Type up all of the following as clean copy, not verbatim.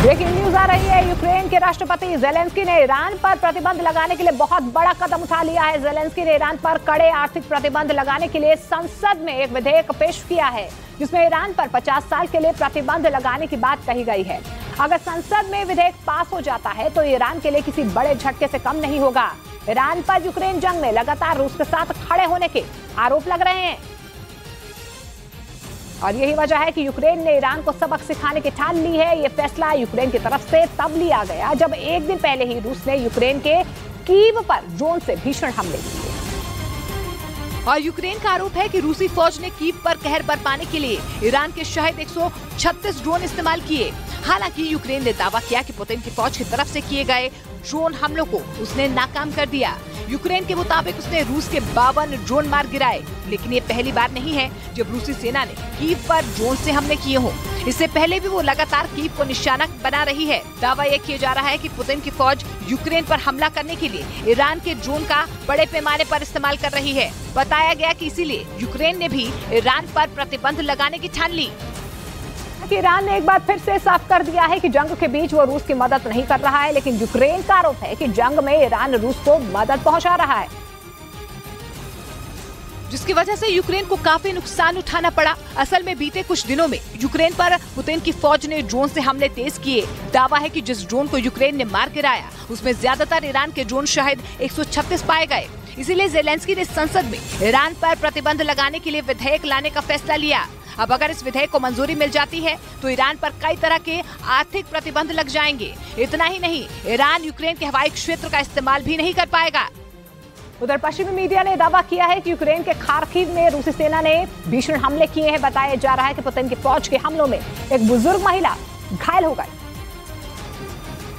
Breaking news आ रही है। Ukraine के राष्ट्रपति जेलेंस्की ने ईरान पर प्रतिबंध लगाने के लिए बहुत बड़ा कदम उठा लिया है। जेलेंस्की ने ईरान पर कड़े आर्थिक प्रतिबंध लगाने के लिए संसद में एक विधेयक पेश किया है, जिसमें ईरान पर 50 साल के लिए प्रतिबंध लगाने की बात कही गई है। अगर संसद में विधेयक पास हो जाता है तो ईरान के लिए किसी बड़े झटके से कम नहीं होगा। ईरान पर यूक्रेन जंग में लगातार रूस के साथ खड़े होने के आरोप लग रहे हैं और यही वजह है कि यूक्रेन ने ईरान को सबक सिखाने की ठान ली है। यह फैसला यूक्रेन की तरफ से तब लिया गया जब एक दिन पहले ही रूस ने यूक्रेन के कीव पर ड्रोन से भीषण हमले किए और यूक्रेन का आरोप है कि रूसी फौज ने कीव पर कहर बरपाने के लिए ईरान के शायद 136 ड्रोन इस्तेमाल किए। हालांकि यूक्रेन ने दावा किया कि पुतिन की फौज की तरफ से किए गए ड्रोन हमलों को उसने नाकाम कर दिया। यूक्रेन के मुताबिक उसने रूस के 52 ड्रोन मार गिराए, लेकिन ये पहली बार नहीं है जब रूसी सेना ने कीव पर ड्रोन से हमले किए हों। इससे पहले भी वो लगातार कीव को निशाना बना रही है। दावा यह किया जा रहा है कि पुतिन की फौज यूक्रेन पर हमला करने के लिए ईरान के ड्रोन का बड़े पैमाने पर इस्तेमाल कर रही है। बताया गया कि इसीलिए यूक्रेन ने भी ईरान पर प्रतिबंध लगाने की ठान ली। ईरान ने एक बार फिर से साफ कर दिया है कि जंग के बीच वो रूस की मदद नहीं कर रहा है, लेकिन यूक्रेन का आरोप है कि जंग में ईरान रूस को मदद पहुंचा रहा है, जिसकी वजह से यूक्रेन को काफी नुकसान उठाना पड़ा। असल में बीते कुछ दिनों में यूक्रेन पर पुतिन की फौज ने ड्रोन से हमले तेज किए। दावा है कि जिस ड्रोन को यूक्रेन ने मार गिराया उसमें ज्यादातर ईरान के ड्रोन शायद 136 पाए गए। इसीलिए जेलेंस्की ने संसद में ईरान पर प्रतिबंध लगाने के लिए विधेयक लाने का फैसला लिया। अब अगर इस विधेयक को मंजूरी मिल जाती है तो ईरान पर कई तरह के आर्थिक प्रतिबंध लग जाएंगे। इतना ही नहीं, ईरान यूक्रेन के हवाई क्षेत्र का इस्तेमाल भी नहीं कर पाएगा। उधर पश्चिमी मीडिया ने दावा किया है कि यूक्रेन के खार्किव में रूसी सेना ने भीषण हमले किए हैं। बताया जा रहा है कि पुतिन की फौज के हमलों में एक बुजुर्ग महिला घायल हो गई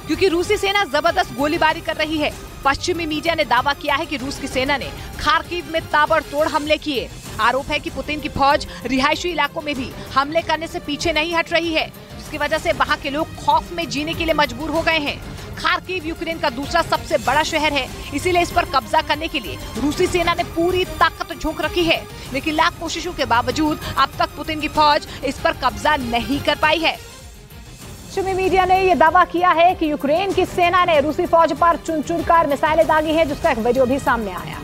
क्योंकि रूसी सेना जबरदस्त गोलीबारी कर रही है। पश्चिमी मीडिया ने दावा किया है कि रूस की सेना ने खार्किव में ताबड़तोड़ हमले किए। आरोप है कि पुतिन की फौज रिहायशी इलाकों में भी हमले करने से पीछे नहीं हट रही है, जिसकी वजह से वहां के लोग खौफ में जीने के लिए मजबूर हो गए हैं। खार्किव यूक्रेन का दूसरा सबसे बड़ा शहर है, इसीलिए इस पर कब्जा करने के लिए रूसी सेना ने पूरी ताकत झोंक रखी है, लेकिन लाख कोशिशों के बावजूद अब तक पुतिन की फौज इस पर कब्जा नहीं कर पाई है। पश्चिमी मीडिया ने यह दावा किया है कि यूक्रेन की सेना ने रूसी फौज पर चुन-चुनकर मिसाइलें दागी हैं, जिसका एक वीडियो भी सामने आया,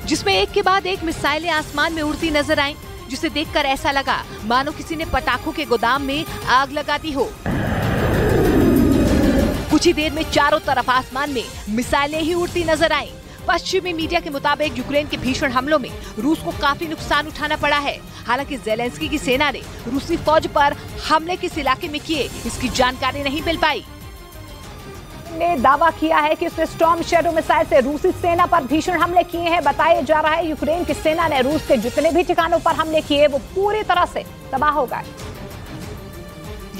जिसमें एक के बाद एक मिसाइलें आसमान में उड़ती नजर आईं, जिसे देखकर ऐसा लगा मानो किसी ने पटाखों के गोदाम में आग लगा दी हो। कुछ ही देर में चारों तरफ आसमान में मिसाइलें ही उड़ती नजर आईं। पश्चिमी मीडिया के मुताबिक यूक्रेन के भीषण हमलों में रूस को काफी नुकसान उठाना पड़ा है। हालांकि जेलेंस्की की सेना ने रूसी फौज पर हमले किस इलाके में किए, इसकी जानकारी नहीं मिल पाई। ने दावा किया है कि उसने स्टॉर्म शैडो मिसाइल से रूसी सेना पर भीषण हमले किए हैं। बताया जा रहा है यूक्रेन की सेना ने रूस के जितने भी ठिकानों पर हमले किए वो पूरी तरह से तबाह हो गए।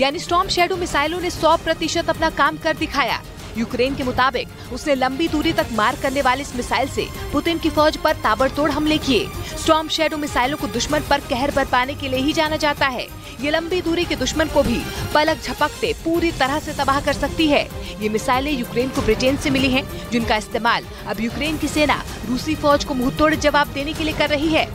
यानी स्टॉर्म शैडो मिसाइलों ने 100% अपना काम कर दिखाया। यूक्रेन के मुताबिक उसने लंबी दूरी तक मार करने वाली इस मिसाइल से पुतिन की फौज पर ताबड़तोड़ हमले किए। स्टॉर्म शैडो मिसाइलों को दुश्मन पर कहर बरपाने के लिए ही जाना जाता है। ये लंबी दूरी के दुश्मन को भी पलक झपकते पूरी तरह से तबाह कर सकती है। ये मिसाइलें यूक्रेन को ब्रिटेन से मिली हैं, जिनका इस्तेमाल अब यूक्रेन की सेना रूसी फौज को मुंहतोड़ जवाब देने के लिए कर रही है।